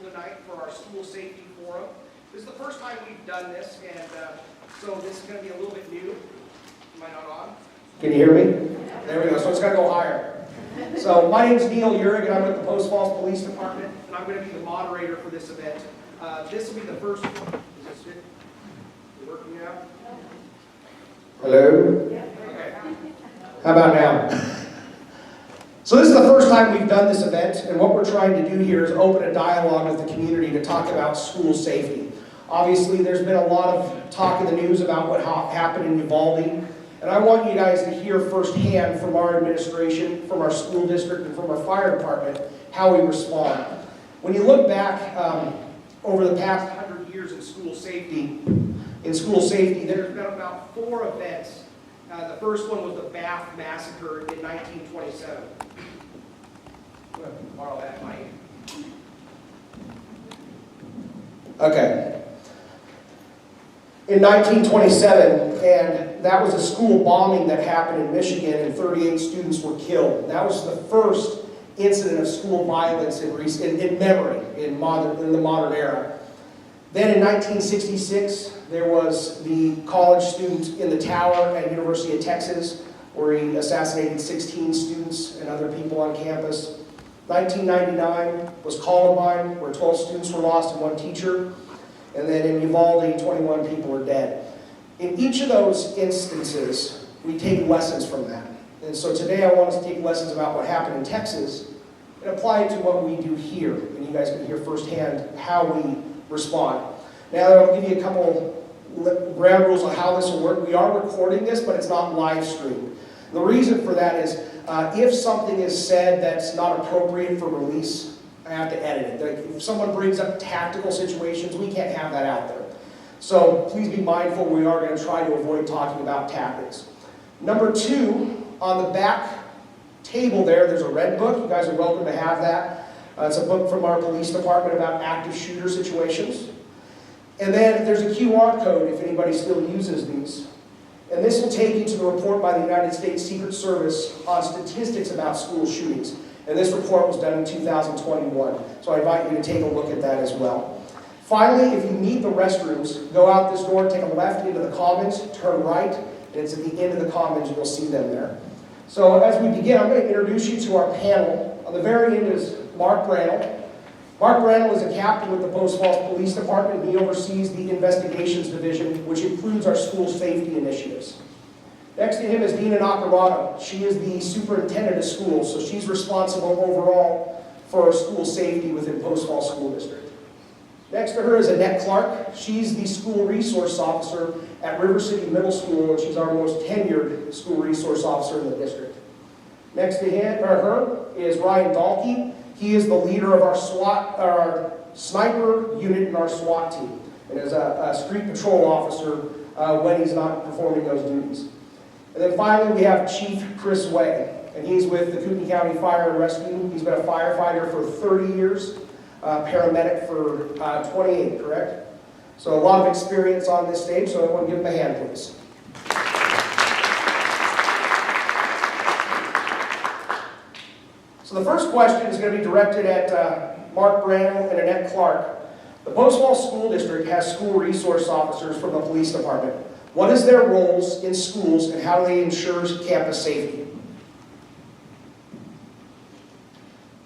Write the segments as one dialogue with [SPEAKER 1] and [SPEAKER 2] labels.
[SPEAKER 1] tonight for our school safety forum. This is the first time we've done this, and so this is going to be a little bit new. Am I not on? Can you hear me? There we go. So it's going to go higher. So my name is Neil Urig, and I'm with the Post Falls Police Department, and I'm going to be the moderator for this event. This will be the first. Is this it? Is it working now? Hello? Okay. How about now? So this is the first time we've done this event, and what we're trying to do here is open a dialogue with the community to talk about school safety. Obviously, there's been a lot of talk in the news about what happened in Uvalde, and I want you guys to hear firsthand from our administration, from our school district, and from our fire department how we respond. When you look back over the past 100 years in school safety, there's been about 4 events. The first one was the Bath Massacre in 1927. I'm going to borrow that mic. Okay. In 1927, and that was a school bombing that happened in Michigan, and 38 students were killed. That was the first incident of school violence in memory in the modern era. Then in 1966, there was the college student in the tower at University of Texas, where he assassinated 16 students and other people on campus. 1999 was Columbine, where 12 students were lost and 1 teacher. And then in Uvalde, 21 people were dead. In each of those instances, we take lessons from that. And so today I want us to take lessons about what happened in Texas and apply it to what we do here. And you guys can hear firsthand how we respond. Now I'll give you a couple ground rules on how this will work. We are recording this, but it's not live streamed. The reason for that is if something is said that's not appropriate for release, I have to edit it. Like if someone brings up tactical situations, we can't have that out there. So please be mindful, we are going to try to avoid talking about tactics. Number 2, on the back table there's a red book. You guys are welcome to have that. It's a book from our police department about active shooter situations. And then there's a QR code if anybody still uses these. And this will take you to the report by the United States Secret Service on statistics about school shootings. And this report was done in 2021. So I invite you to take a look at that as well. Finally, if you need the restrooms, go out this door, take a left into the commons, turn right, and it's at the end of the commons, you'll see them there. So as we begin, I'm going to introduce you to our panel. On the very end is Mark Brannell. Mark Brannell is a captain with the Post Falls Police Department, and he oversees the Investigations Division, which includes our school safety initiatives. Next to him is Dina Nacarado. She is the superintendent of schools, so she's responsible overall for our school safety within Post Falls School District. Next to her is Annette Clark. She's the school resource officer at River City Middle School, and she's our most tenured school resource officer in the district. Next to her is Ryan Dahlke. He is the leader of our sniper unit in our SWAT team, and is a street patrol officer when he's not performing those duties. And then finally, we have Chief Chris Way, and he's with the Kootenai County Fire and Rescue. He's been a firefighter for 30 years, paramedic for 28, correct? So a lot of experience on this stage, so I want to give him a hand, please. So the first question is going to be directed at Mark Brannell and Annette Clark. The Post Falls School District has school resource officers from the police department. What is their roles in schools, and how do they ensure campus safety?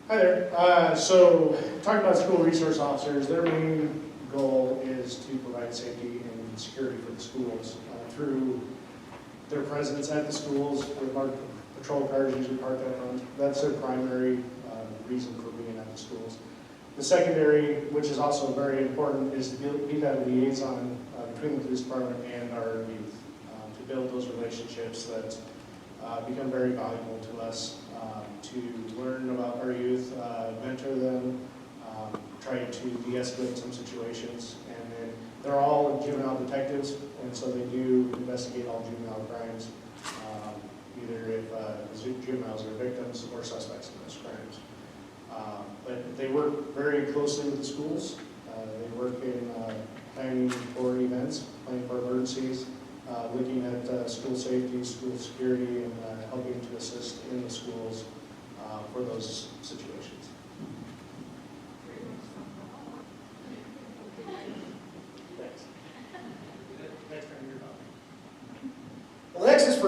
[SPEAKER 2] Hi there. So talking about school resource officers, their main goal is to provide safety and security for the schools through their presence at the schools with our patrol cars usually parked out front. That's their primary reason for being at the schools. The secondary, which is also very important, is to be that liaison between the police department and our youth, to build those relationships that become very valuable to us, to learn about our youth, mentor them, try to de-escalate some situations. And then they're all juvenile detectives, and so they do investigate all juvenile crimes, either if the juveniles are victims or suspects in those crimes. But they work very closely with the schools. They work in planning for events, planning for emergencies, looking at school safety, school security, and helping to assist in the schools for those situations.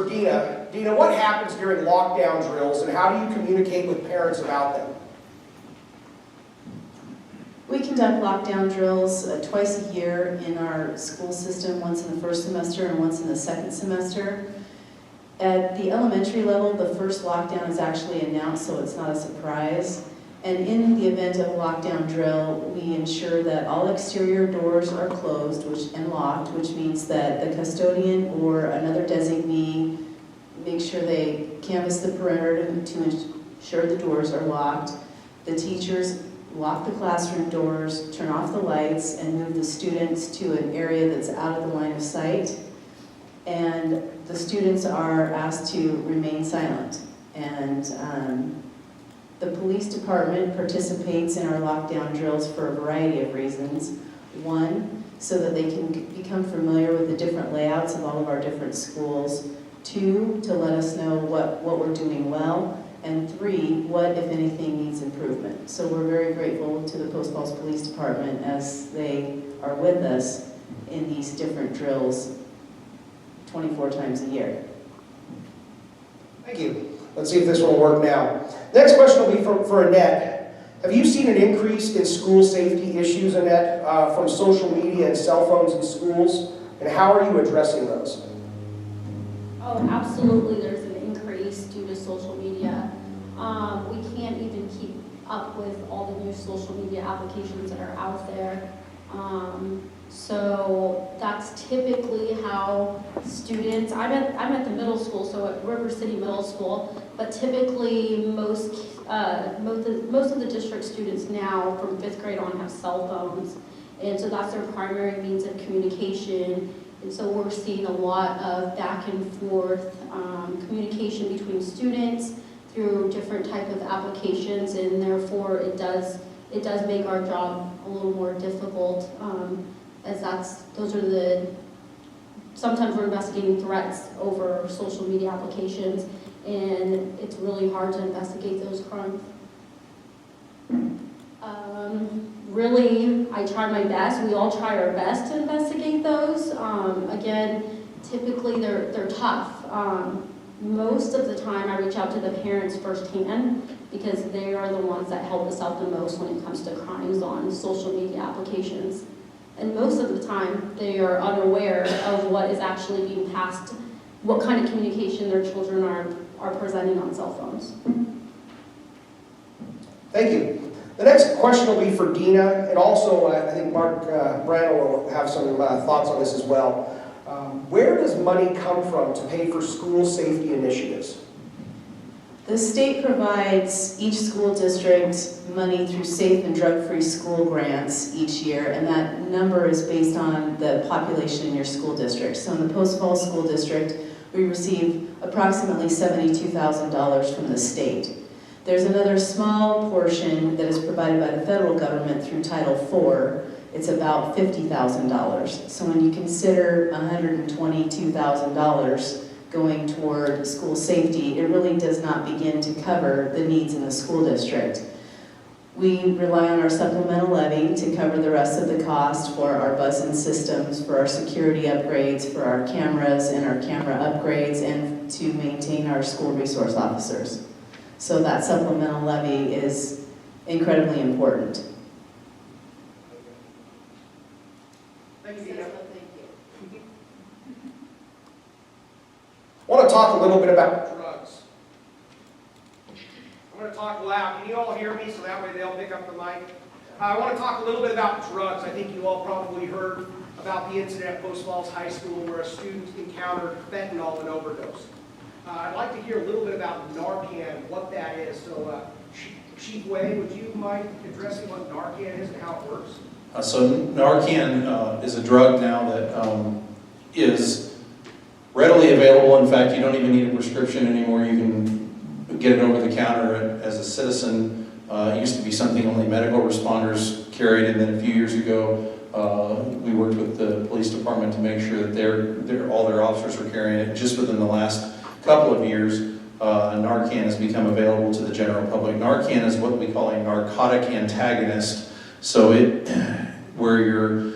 [SPEAKER 1] for Dina. Dina, what happens during lockdown drills and how do you communicate with parents about them?
[SPEAKER 3] We conduct lockdown drills twice a year in our school system, once in the first semester and once in the second semester. At the elementary level, the first lockdown is actually announced, so it's not a surprise. And in the event of a lockdown drill, we ensure that all exterior doors are closed and locked, which means that the custodian or another designee make sure they canvass the perimeter to ensure the doors are locked. The teachers lock the classroom doors, turn off the lights, and move the students to an area that's out of the line of sight. And the students are asked to remain silent. And the police department participates in our lockdown drills for a variety of reasons. One, so that they can become familiar with the different layouts of all of our different schools. Two, to let us know what we're doing well. And three, what, if anything, needs improvement. So we're very grateful to the Post Falls Police Department as they are with us in these different drills 24 times a year.
[SPEAKER 1] Thank you. Let's see if this one will work now. Next question will be for Annette. Have you seen an increase in school safety issues, Annette, from social media and cell phones in schools? And how are you addressing those?
[SPEAKER 4] Oh, absolutely, there's an increase due to social media. We can't even keep up with all the new social media applications that are out there. So that's typically how students, I'm at the middle school, so at River City Middle School, but typically most of the district students now from 5th grade on have cell phones. And so that's their primary means of communication. And so we're seeing a lot of back and forth communication between students through different type of applications, and therefore it does make our job a little more difficult, as sometimes we're investigating threats over social media applications, and it's really hard to investigate those crimes. Really, I try my best. We all try our best to investigate those. Again, typically they're tough. Most of the time I reach out to the parents firsthand because they are the ones that help us out the most when it comes to crimes on social media applications. And most of the time they are unaware of what is actually being passed, what kind of communication their children are presenting on cell phones.
[SPEAKER 1] Thank you. The next question will be for Dina, and also I think Mark Brandel will have some thoughts on this as well. Where does money come from to pay for school safety initiatives?
[SPEAKER 3] The state provides each school district money through safe and drug-free school grants each year, and that number is based on the population in your school district. So in the Post Falls School District, we receive approximately $72,000 from the state. There's another small portion that is provided by the federal government through Title IV. It's about $50,000. So when you consider $122,000 going toward school safety, it really does not begin to cover the needs in the school district. We rely on our supplemental levy to cover the rest of the cost for our bus and systems, for our security upgrades, for our cameras and our camera upgrades, and to maintain our school resource officers. So that supplemental levy is incredibly important.
[SPEAKER 1] Thank you, Dina. I want to talk a little bit about drugs. I'm going to talk loud. Can you all hear me so that way they'll pick up the mic? I want to talk a little bit about drugs. I think you all probably heard about the incident at Post Falls High School where a student encountered fentanyl and overdosed. I'd like to hear a little bit about Narcan, what that is. So, Chief Way, would you mind addressing what Narcan is and how it works?
[SPEAKER 5] So Narcan is a drug now that is readily available. In fact, you don't even need a prescription anymore. You can get it over the counter as a citizen. It used to be something only medical responders carried, and then a few years ago, we worked with the police department to make sure that all their officers were carrying it. Just within the last couple of years, Narcan has become available to the general public. Narcan is what we call a narcotic antagonist. So where you're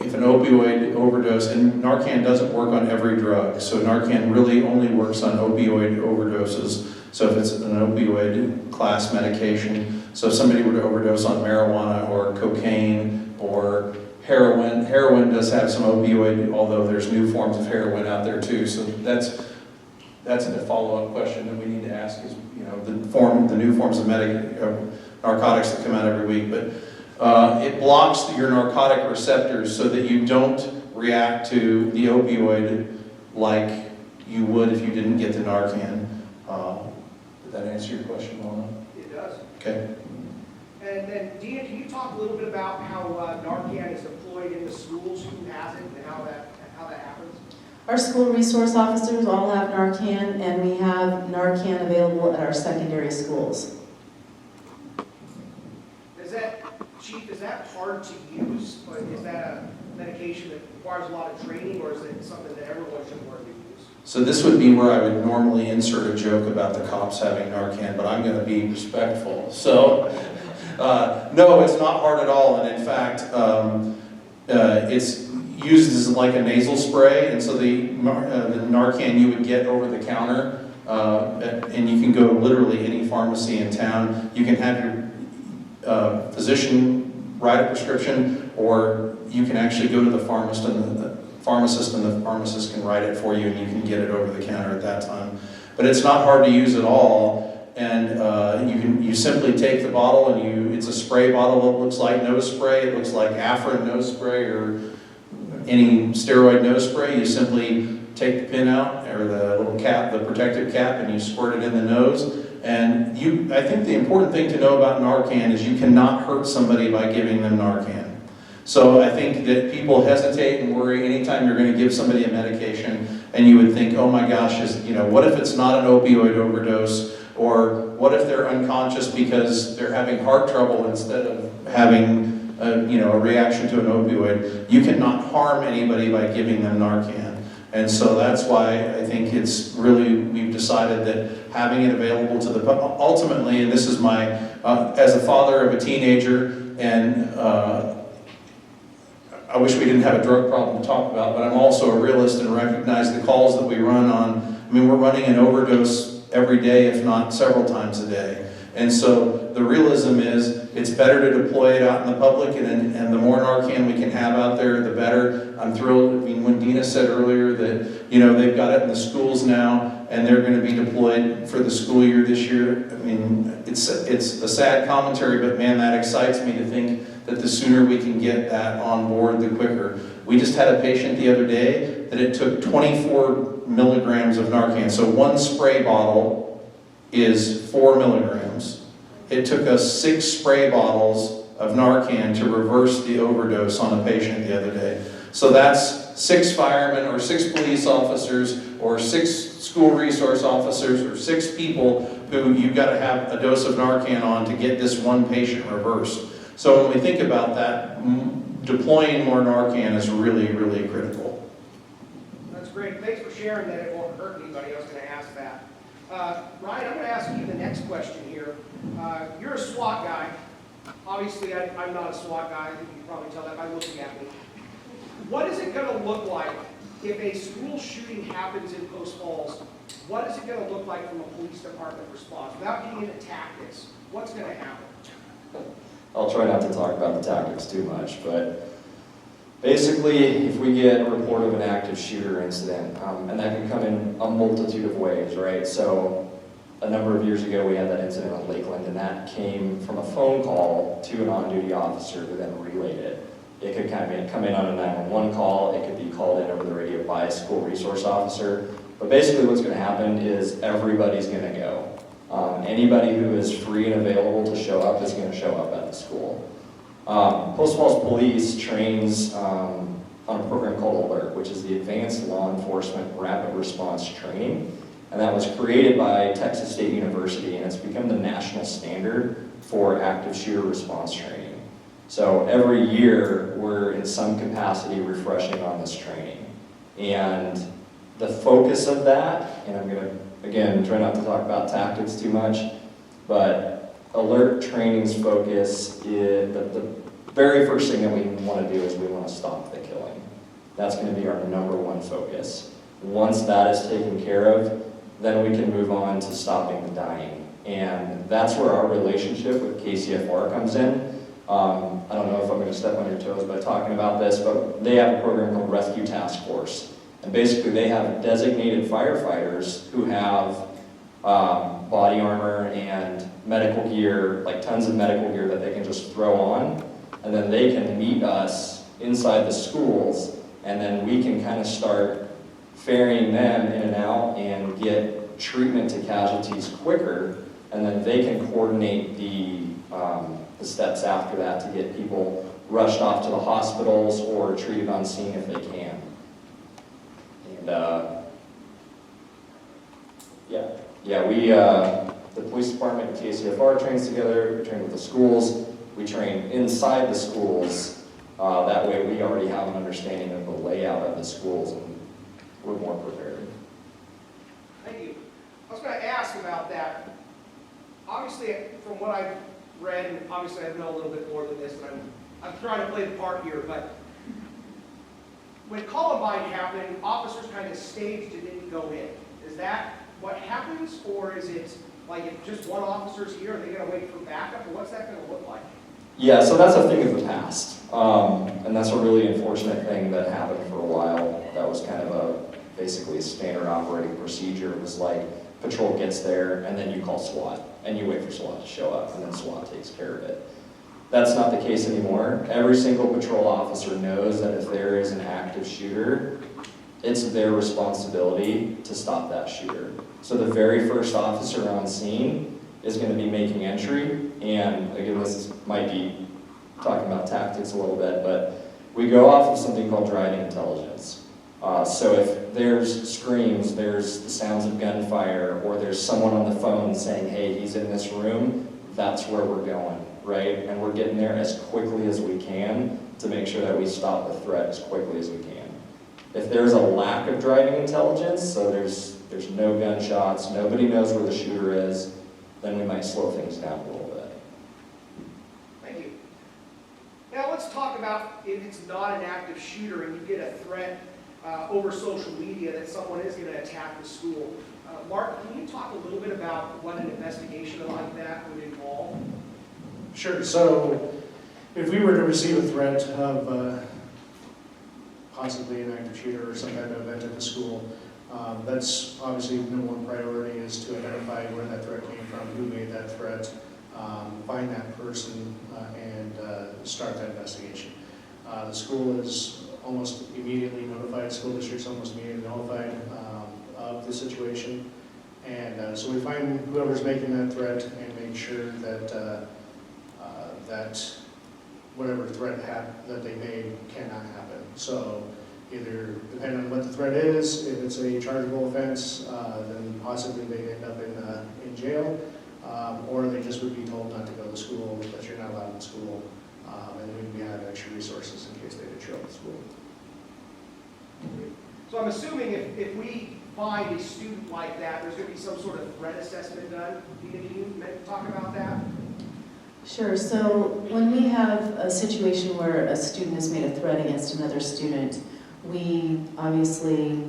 [SPEAKER 5] if an opioid overdose, and Narcan doesn't work on every drug, so Narcan really only works on opioid overdoses. So if it's an opioid class medication, so if somebody were to overdose on marijuana or cocaine or heroin does have some opioid, although there's new forms of heroin out there too. So that's a follow-up question that we need to ask is, the new forms of narcotics that come out every week. But it blocks your narcotic receptors so that you don't react to the opioid like you would if you didn't get the Narcan. Did that answer your question, Mona?
[SPEAKER 1] It does.
[SPEAKER 5] Okay.
[SPEAKER 1] And then, Dina, can you talk a little bit about how Narcan is deployed in the schools, who has it, and how that happens?
[SPEAKER 3] Our school resource officers all have Narcan, and we have Narcan available at our secondary schools.
[SPEAKER 1] Chief, is that hard to use? Or is that a medication that requires a lot of training, or is it something that everyone should learn to use?
[SPEAKER 5] So this would be where I would normally insert a joke about the cops having Narcan, but I'm going to be respectful. So, no, it's not hard at all, and in fact, it's used as like a nasal spray, and so the Narcan you would get over the counter, and you can go literally any pharmacy in town. You can have your physician write a prescription, or you can actually go to the pharmacist and the pharmacist can write it for you, and you can get it over the counter at that time. But it's not hard to use at all, and you simply take the bottle and it's a spray bottle that looks like nose spray. It looks like Afrin nose spray or any steroid nose spray. You simply take the pin out, or the little cap, the protective cap, and you squirt it in the nose. And I think the important thing to know about Narcan is you cannot hurt somebody by giving them Narcan. So I think that people hesitate and worry anytime you're going to give somebody a medication, and you would think, oh my gosh, what if it's not an opioid overdose? Or what if they're unconscious because they're having heart trouble instead of having a reaction to an opioid? You cannot harm anybody by giving them Narcan. And so that's why I think we've decided that having it available to the public, ultimately, and this is my, as a father of a teenager, and I wish we didn't have a drug problem to talk about, but I'm also a realist and recognize the calls that we run on. I mean, we're running an overdose every day, if not several times a day. And so the realism is it's better to deploy it out in the public, and the more Narcan we can have out there, the better. I'm thrilled. I mean, when Dina said earlier that, they've got it in the schools now, and they're going to be deployed for the school year this year. I mean, it's a sad commentary, but man, that excites me to think that the sooner we can get that on board, the quicker. We just had a patient the other day that it took 24 milligrams of Narcan. So one spray bottle is 4 milligrams. It took us 6 spray bottles of Narcan to reverse the overdose on a patient the other day. So that's 6 firemen or 6 police officers or 6 school resource officers or 6 people who you've got to have a dose of Narcan on to get this one patient reversed. So when we think about that, deploying more Narcan is really, really critical.
[SPEAKER 1] That's great. Thanks for sharing that. It won't hurt anybody. I was going to ask that. Ryan, I'm going to ask you the next question here. You're a SWAT guy. Obviously, I'm not a SWAT guy. You can probably tell that by looking at me. What is it going to look like if a school shooting happens in Post Falls? What is it going to look like from a police department response? Without getting into tactics, what's going to happen?
[SPEAKER 6] I'll try not to talk about the tactics too much, but basically, if we get a report of an active shooter incident, and that can come in a multitude of ways, right? So a number of years ago, we had that incident on Lakeland, and that came from a phone call to an on-duty officer who then relayed it. It could come in on a 911 call. It could be called in over the radio by a school resource officer. But basically what's going to happen is everybody's going to go. Anybody who is free and available to show up is going to show up at the school. Post Falls Police trains on a program called ALERT, which is the Advanced Law Enforcement Rapid Response Training. And that was created by Texas State University, and it's become the national standard for active shooter response training. So every year, we're in some capacity refreshing on this training. And the focus of that, and I'm going to, again, try not to talk about tactics too much, but ALERT training's focus is, very first thing that we want to do is we want to stop the killing. That's going to be our #1 focus. Once that is taken care of, then we can move on to stopping the dying. And that's where our relationship with KCFR comes in. I don't know if I'm going to step on your toes by talking about this, but they have a program called Rescue Task Force. And basically they have designated firefighters who have body armor and medical gear, like tons of medical gear that they can just throw on. And then they can meet us inside the schools, and then we can kind of start ferrying them in and out and get treatment to casualties quicker, and then they can coordinate the steps after that to get people rushed off to the hospitals or treated on scene if they can. And we, the police department and KCFR trains together, we train with the schools, we train inside the schools. That way we already have an understanding of the layout of the schools and we're more prepared.
[SPEAKER 1] Thank you. I was going to ask about that. Obviously, from what I've read, and obviously I know a little bit more than this, and I'm trying to play the part here, but when Columbine happened, officers kind of staged and didn't go in. Is that what happens, or is it like if just one officer's here, are they going to wait for backup, or what's that going to look like?
[SPEAKER 6] Yeah, so that's a thing of the past. And that's a really unfortunate thing that happened for a while. That was kind of basically a standard operating procedure. It was like patrol gets there and then you call SWAT and you wait for SWAT to show up and then SWAT takes care of it. That's not the case anymore. Every single patrol officer knows that if there is an active shooter, it's their responsibility to stop that shooter. So the very first officer on scene is going to be making entry, and again, this might be talking about tactics a little bit, but we go off of something called driving intelligence. So if there's screams, there's the sounds of gunfire, or there's someone on the phone saying, hey, he's in this room, that's where we're going, right? And we're getting there as quickly as we can to make sure that we stop the threat as quickly as we can. If there's a lack of driving intelligence, so there's no gunshots, nobody knows where the shooter is, then we might slow things down a little bit.
[SPEAKER 1] Thank you. Now let's talk about if it's not an active shooter and you get a threat over social media that someone is going to attack the school. Mark, can you talk a little bit about what an investigation like that would involve?
[SPEAKER 2] Sure. So if we were to receive a threat of possibly an active shooter or some kind of event at the school, that's obviously #1 priority is to identify where that threat came from, who made that threat, find that person, and start that investigation. The school is almost immediately notified, school district's almost immediately notified of the situation. And so we find whoever's making that threat and make sure that that whatever threat that they made cannot happen. So either, depending on what the threat is, if it's a chargeable offense, then possibly they end up in jail, or they just would be told not to go to school, that you're not allowed in school, and we have extra resources in case they did show up at school.
[SPEAKER 1] So I'm assuming if we find a student like that, there's going to be some sort of threat assessment done. Can you talk about that?
[SPEAKER 3] Sure. So when we have a situation where a student has made a threat against another student, we obviously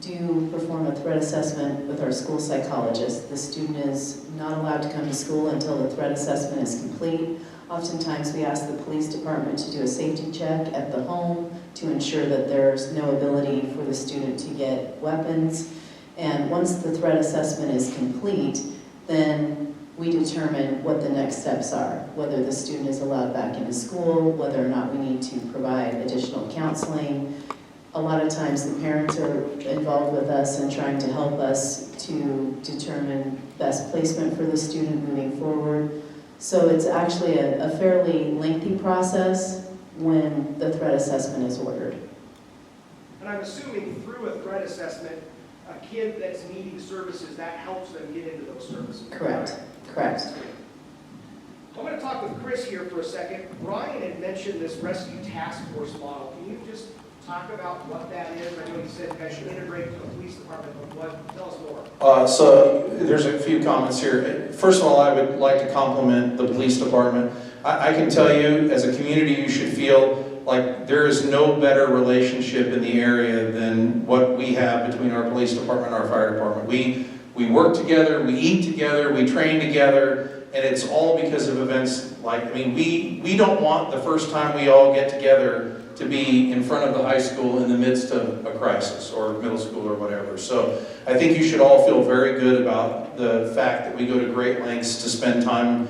[SPEAKER 3] do perform a threat assessment with our school psychologist. The student is not allowed to come to school until the threat assessment is complete. Oftentimes we ask the police department to do a safety check at the home to ensure that there's no ability for the student to get weapons. And once the threat assessment is complete, then we determine what the next steps are, whether the student is allowed back into school, whether or not we need to provide additional counseling. A lot of times the parents are involved with us in trying to help us to determine best placement for the student moving forward. So it's actually a fairly lengthy process when the threat assessment is ordered.
[SPEAKER 1] And I'm assuming through a threat assessment, a kid that's needing services, that helps them get into those services.
[SPEAKER 3] Correct. Correct.
[SPEAKER 1] I'm going to talk with Chris here for a second. Brian had mentioned this rescue task force model. Can you just talk about what that is? I know you said you guys should integrate with the police department, but what, tell us more.
[SPEAKER 5] So there's a few comments here. First of all, I would like to compliment the police department. I can tell you, as a community, you should feel like there is no better relationship in the area than what we have between our police department and our fire department. We work together, we eat together, we train together, and it's all because of events like, I mean, we don't want the first time we all get together to be in front of the high school in the midst of a crisis, or middle school or whatever. So I think you should all feel very good about the fact that we go to great lengths to spend time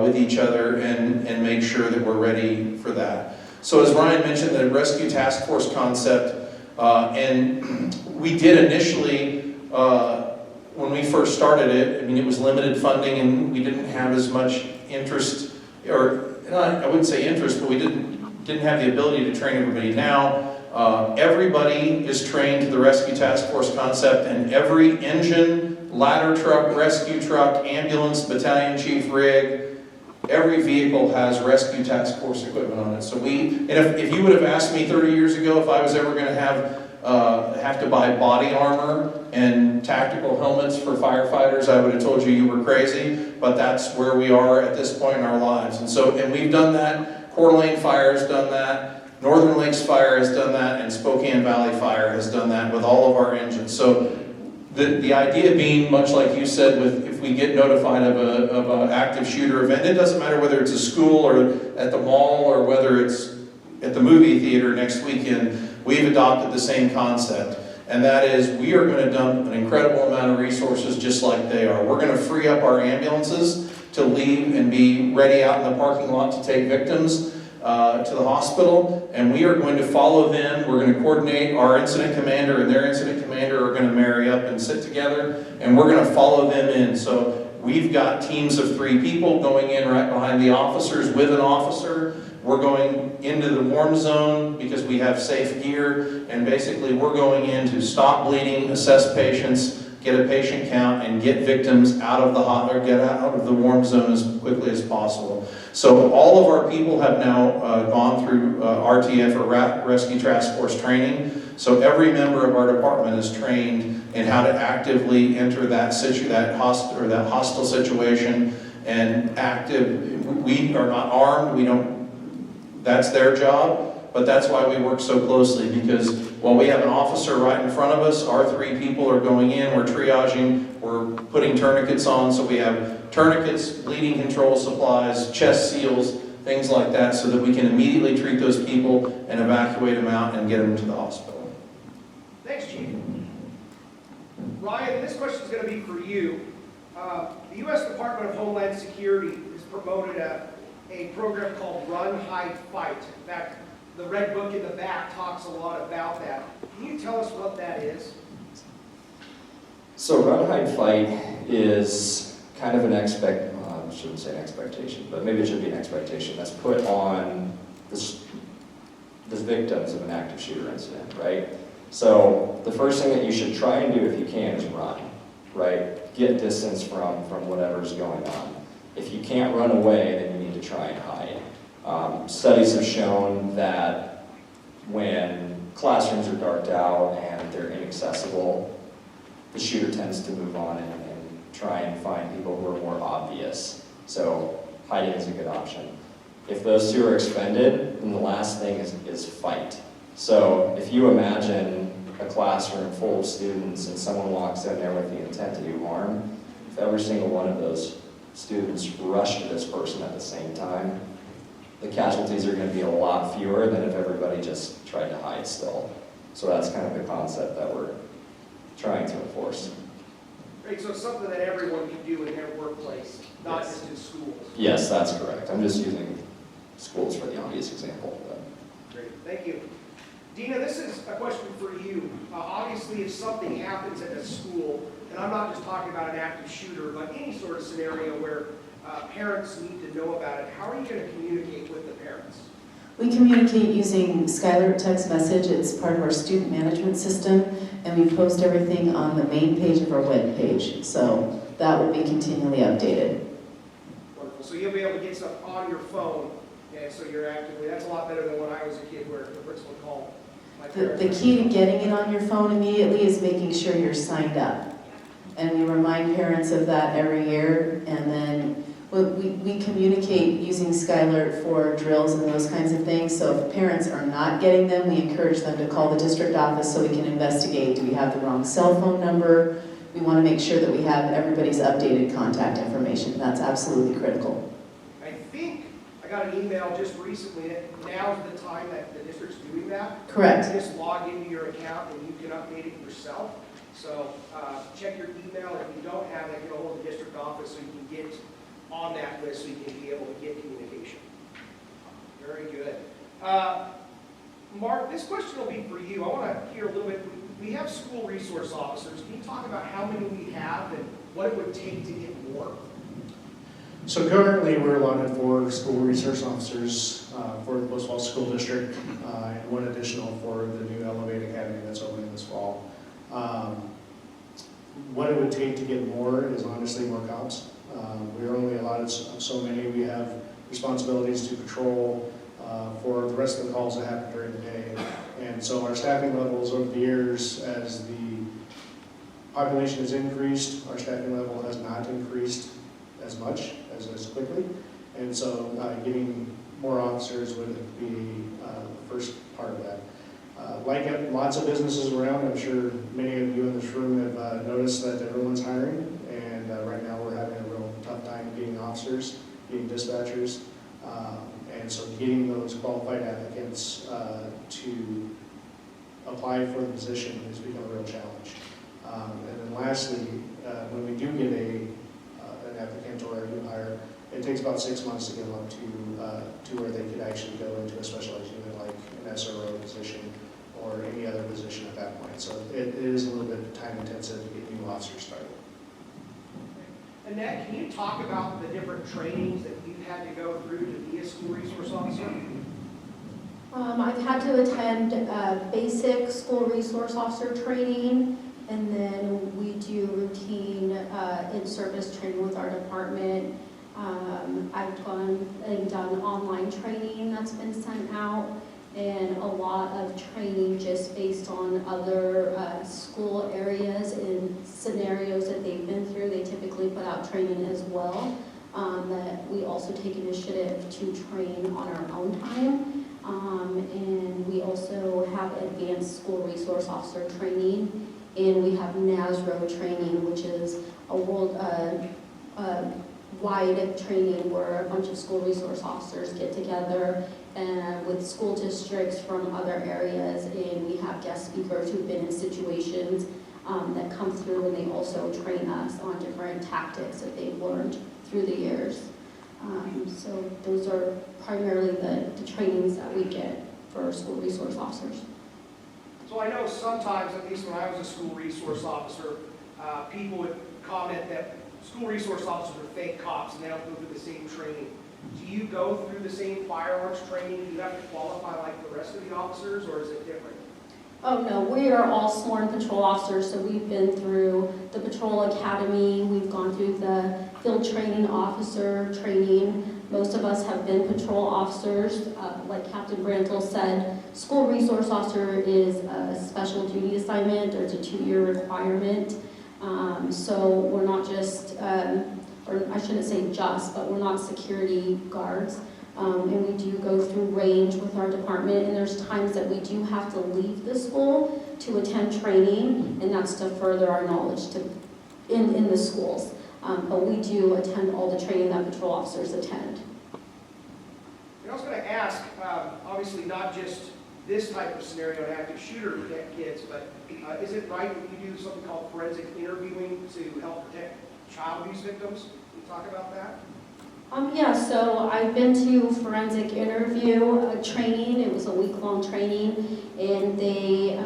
[SPEAKER 5] with each other and make sure that we're ready for that. So as Ryan mentioned, the Rescue Task Force concept, and we did initially, when we first started it, I mean, it was limited funding and we didn't have as much interest, or I wouldn't say interest, but we didn't have the ability to train everybody. Now, everybody is trained to the Rescue Task Force concept, and every engine, ladder truck, rescue truck, ambulance, battalion chief rig, every vehicle has Rescue Task Force equipment on it. So and if you would have asked me 30 years ago if I was ever going to have to buy body armor and tactical helmets for firefighters, I would have told you were crazy, but that's where we are at this point in our lives. And we've done that. Coeur d'Alene Fire has done that. Northern Lakes Fire has done that, and Spokane Valley Fire has done that with all of our engines. So the idea being, much like you said, if we get notified of an active shooter event, it doesn't matter whether it's a school or at the mall or whether it's at the movie theater next weekend, we've adopted the same concept. And that is, we are going to dump an incredible amount of resources just like they are. We're going to free up our ambulances to leave and be ready out in the parking lot to take victims to the hospital, and we are going to follow them. We're going to coordinate. Our incident commander and their incident commander are going to marry up and sit together, and we're going to follow them in. So we've got teams of 3 people going in right behind the officers with an officer. We're going into the warm zone because we have safe gear, and basically we're going in to stop bleeding, assess patients, get a patient count, and get victims out of get out of the warm zone as quickly as possible. So all of our people have now gone through RTF, or Rescue Task Force training. So every member of our department is trained in how to actively enter that hostile situation, and we are not armed. That's their job, but that's why we work so closely, because while we have an officer right in front of us, our 3 people are going in, we're triaging, we're putting tourniquets on, so we have tourniquets, bleeding control supplies, chest seals, things like that, so that we can immediately treat those people and evacuate them out and get them to the hospital.
[SPEAKER 1] Thanks, Chief. Ryan, this question is going to be for you. The U.S. Department of Homeland Security has promoted a program called Run, Hide, Fight. In fact, the red book in the back talks a lot about that. Can you tell us what that is?
[SPEAKER 6] So Run, Hide, Fight is kind of I shouldn't say an expectation, but maybe it should be an expectation that's put on the victims of an active shooter incident, right? So the first thing that you should try and do if you can is run, right? Get distance from whatever's going on. If you can't run away, then you need to try and hide. Studies have shown that when classrooms are darked out and they're inaccessible, the shooter tends to move on and try and find people who are more obvious. So hiding is a good option. If those 2 are expended, then the last thing is fight. So if you imagine a classroom full of students and someone walks in there with the intent to do harm, if every single one of those students rush to this person at the same time, the casualties are going to be a lot fewer than if everybody just tried to hide still. So that's kind of the concept that we're trying to enforce.
[SPEAKER 1] Great, so it's something that everyone can do in their workplace, not
[SPEAKER 6] Yes.
[SPEAKER 1] just in schools.
[SPEAKER 6] Yes, that's correct. I'm just using schools for the obvious example. But.
[SPEAKER 1] Great, thank you. Dina, this is a question for you. Obviously, if something happens at a school, and I'm not just talking about an active shooter, but any sort of scenario where parents need to know about it, how are you going to communicate with the parents?
[SPEAKER 3] We communicate using Skylar text message. It's part of our student management system, and we post everything on the main page of our web page. So that will be continually updated.
[SPEAKER 1] Wonderful. So you'll be able to get stuff on your phone, and so you're actively, that's a lot better than when I was a kid where the principal would call my
[SPEAKER 3] The key to getting it on your phone immediately is making sure you're signed up. And we remind parents of that every year, and then we communicate using Skylert for drills and those kinds of things. So if parents are not getting them, we encourage them to call the district office so we can investigate. Do we have the wrong cell phone number? We want to make sure that we have everybody's updated contact information. That's absolutely critical.
[SPEAKER 1] I think I got an email just recently that now's the time that the district's doing that.
[SPEAKER 3] Correct.
[SPEAKER 1] You just log into your account and you can update it yourself. So check your email. If you don't have it, get a hold of the district office so you can get on that list so you can be able to get communication. Very good. Mark, this question will be for you. I want to hear a little bit. We have school resource officers. Can you talk about how many we have and what it would take to get more?
[SPEAKER 2] So currently, we're allotted 4 school resource officers for the Post Falls School District, and 1 additional for the new Elevate Academy that's opening this fall. What it would take to get more is honestly more cops. We're only allotted so many. We have responsibilities to patrol for the rest of the calls that happen during the day. And so our staffing levels over the years, as the population has increased, our staffing level has not increased as much, as quickly. And so getting more officers would be the first part of that. Like lots of businesses around, I'm sure many of you in this room have noticed that everyone's hiring, and right now we're having a real tough time getting officers, getting dispatchers, and so getting those qualified applicants to apply for the position has become a real challenge. And then lastly, when we do get an applicant or a new hire, it takes about 6 months to get them up to where they could actually go into a specialized unit like an SRO position or any other position at that point. So it is a little bit time intensive to get new officers started.
[SPEAKER 1] Annette, can you talk about the different trainings that you've had to go through to be a school resource officer?
[SPEAKER 4] I've had to attend basic school resource officer training, and then we do routine in-service training with our department. I've gone and done online training that's been sent out, and a lot of training just based on other school areas and scenarios that they've been through. They typically put out training as well, that we also take initiative to train on our own time. And we also have advanced school resource officer training, and we have NASRO training, which is a world wide training where a bunch of school resource officers get together and with school districts from other areas, and we have guest speakers who've been in situations that come through, and they also train us on different tactics that they've learned through the years. So those are primarily the trainings that we get for school resource officers.
[SPEAKER 1] So I know sometimes, at least when I was a school resource officer, people would comment that school resource officers are fake cops and they don't go through the same training. Do you go through the same firearms training? Do you have to qualify like the rest of the officers, or is it different?
[SPEAKER 4] Oh no, we are all sworn patrol officers, so we've been through the patrol academy, we've gone through the field training officer training. Most of us have been patrol officers. Like Captain Brantle said, school resource officer is a special duty assignment. There's a 2-year requirement. So we're not just, or I shouldn't say just, but we're not security guards. And we do go through range with our department, and there's times that we do have to leave the school to attend training, and that's to further our knowledge in the schools. But we do attend all the training that patrol officers attend.
[SPEAKER 1] And I was going to ask, obviously not just this type of scenario, an active shooter kids, but is it right that you do something called forensic interviewing to help protect child abuse victims? Can you talk about that?
[SPEAKER 4] Yeah, so I've been to forensic interview training. It was a week-long training, and they,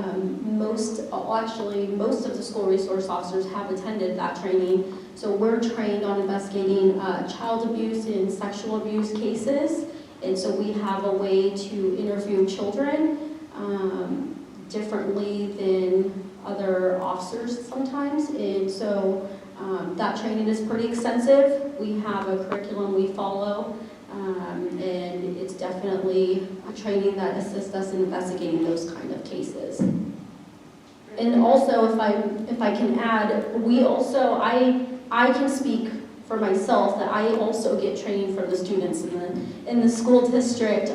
[SPEAKER 4] most of the school resource officers have attended that training. So we're trained on investigating child abuse and sexual abuse cases, and so we have a way to interview children differently than other officers sometimes, and so that training is pretty extensive. We have a curriculum we follow And it's definitely a training that assists us in investigating those kind of cases. And also, if I can add, we also, I can speak for myself that I also get training from the students in the school district.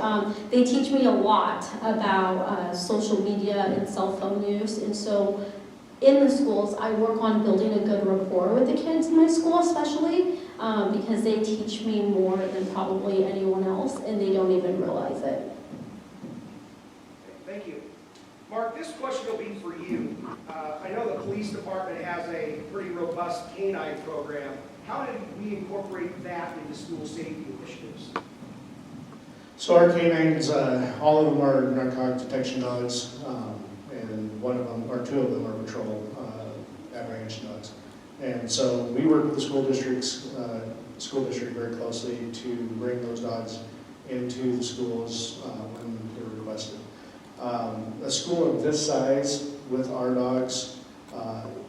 [SPEAKER 4] They teach me a lot about social media and cell phone use, and so in the schools, I work on building a good rapport with the kids in my school, especially because they teach me more than probably anyone else, and they don't even realize it.
[SPEAKER 1] Thank you. Mark, this question will be for you. I know the police department has a pretty robust canine program. How did we incorporate that into school safety initiatives?
[SPEAKER 2] So our canines, all of them are narcotic detection dogs, and one of them, or two of them are patrol at-range dogs. And so we work with the school district very closely to bring those dogs into the schools when they're requested. A school of this size with our dogs,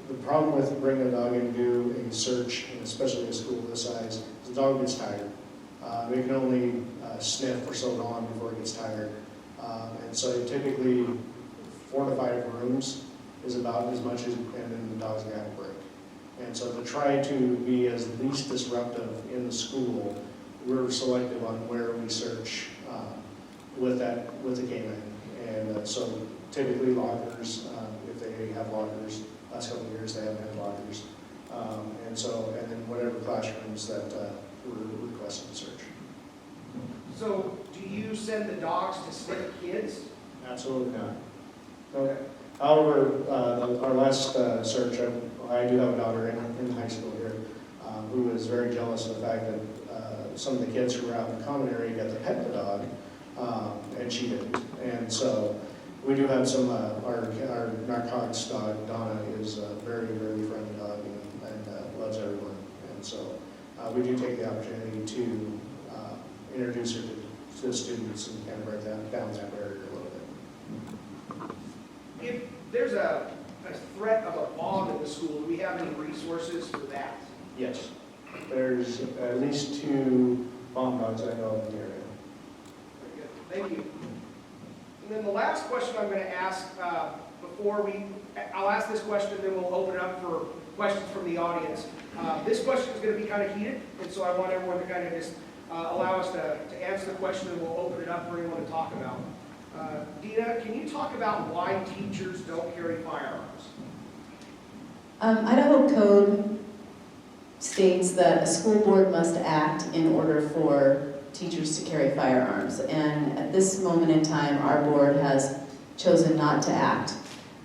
[SPEAKER 2] the problem with bringing a dog in to do a search, and especially a school this size, is the dog gets tired. They can only sniff for so long before it gets tired. And so typically 4 to 5 rooms is about as much as, and then the dog's got a break. And so to try to be as least disruptive in the school, we're selective on where we search with the canine. And so typically lockers, if they have lockers, last couple of years they haven't had lockers. And then whatever classrooms that we're requesting to search.
[SPEAKER 1] So, do you send the dogs to sniff kids?
[SPEAKER 2] Absolutely not. Okay. However, our last search, I do have a daughter in high school here who is very jealous of the fact that some of the kids who were out in the common area got to pet the dog, and she didn't. And so we do have some, our narcotics dog, Donna, is a very, very friendly dog and loves everyone. And so we do take the opportunity to introduce her to the students and kind of break down that barrier a little bit.
[SPEAKER 1] If there's a threat of a bomb in the school, do we have any resources for that?
[SPEAKER 2] Yes. There's at least 2 bomb dogs I know of in the area.
[SPEAKER 1] Very good. Thank you. And then the last question I'm going to ask I'll ask this question, then we'll open it up for questions from the audience. This question is going to be kind of heated, and so I want everyone to kind of just allow us to answer the question, and we'll open it up for anyone to talk about. Dina, can you talk about why teachers don't carry firearms?
[SPEAKER 3] Idaho code states that a school board must act in order for teachers to carry firearms. And at this moment in time, our board has chosen not to act.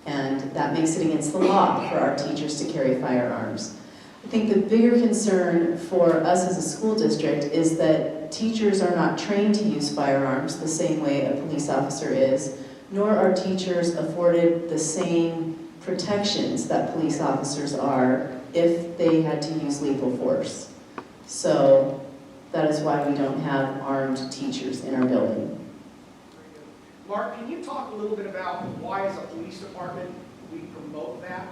[SPEAKER 3] And that makes it against the law for our teachers to carry firearms. I think the bigger concern for us as a school district is that teachers are not trained to use firearms the same way a police officer is, nor are teachers afforded the same protections that police officers are if they had to use lethal force. So that is why we don't have armed teachers in our building.
[SPEAKER 1] Mark, can you talk a little bit about why as a police department we promote that?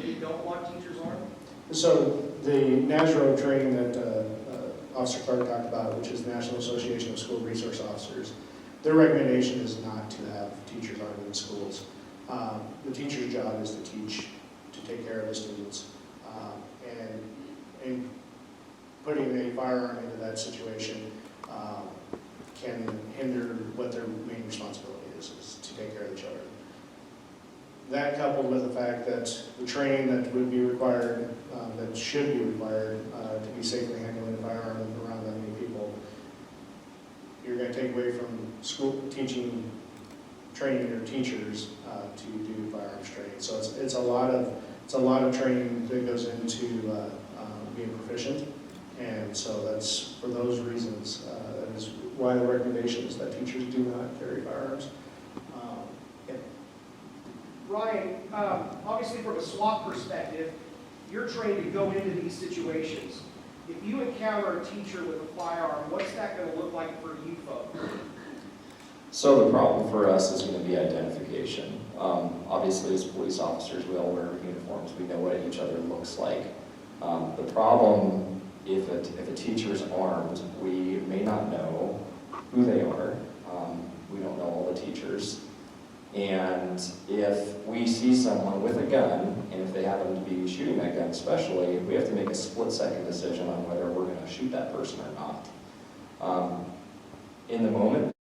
[SPEAKER 1] We don't want teachers armed?
[SPEAKER 2] So the NASRO training that Officer Clark talked about, which is the National Association of School Resource Officers, their recommendation is not to have teachers armed in schools. The teacher's job is to teach, to take care of the students, and putting a firearm into that situation can hinder what their main responsibility is to take care of the children. That coupled with the fact that the training that would be required, that should be required to be safely handling a firearm around that many people, you're going to take away from school teaching, training your teachers to do firearms training. So it's a lot of training that goes into being proficient, and so that's for those reasons. That is why the recommendation is that teachers do not carry firearms.
[SPEAKER 1] Ryan, obviously from a SWAT perspective, you're trained to go into these situations. If you encounter a teacher with a firearm, what's that going to look like for you folks?
[SPEAKER 6] So the problem for us is going to be identification. Obviously, as police officers, we all wear uniforms. We know what each other looks like. The problem if a teacher is armed, we may not know who they are. We don't know all the teachers. And if we see someone with a gun, and if they happen to be shooting that gun especially, we have to make a split-second decision on whether we're going to shoot that person or not. In the moment,